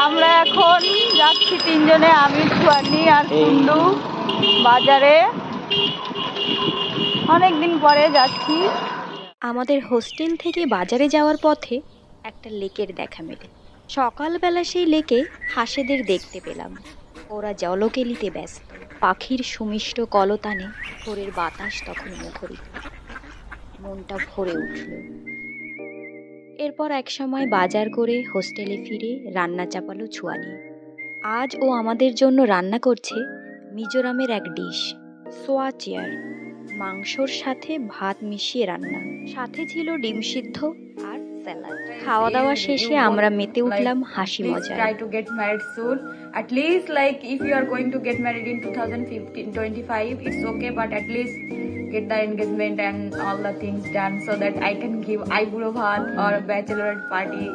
আমরা এখন যাচ্ছি তিনজনে, আমি, সুয়ানি আর কুন্ডু বাজারে। অনেকদিন পরে যাচ্ছি। আমাদের হোস্টেল থেকে বাজারে যাওয়ার পথে একটা লেকের দেখা মেলে। সকালবেলা সেই লেকে হাঁসেদের দেখতে পেলাম। ওরা জলকেলিতে ব্যস্ত। পাখির সুমিষ্ট কলতানে ভোরের বাতাস তখন মুখরিত। মনটা ভরে উঠল। এরপর একসময় বাজার করে হোস্টেলে ফিরে রান্না চাপালো ছুয়ানি। আজ ও আমাদের জন্য রান্না করছে মিজোরামের এক ডিশ, সোয়া চেয়ার। মাংসর সাথে ভাত মিশিয়ে রান্না, সাথে ছিল ডিম সিদ্ধ আর স্যালাড। খাওয়া দাওয়া শেষে আমরা মেতে উঠলাম হাসি মজায়। Try to get married soon. At least like if you are going to get married in 2025, it's okay, but at least get the engagement and all the things done so that I can give eyebrow bhat or bachelorette party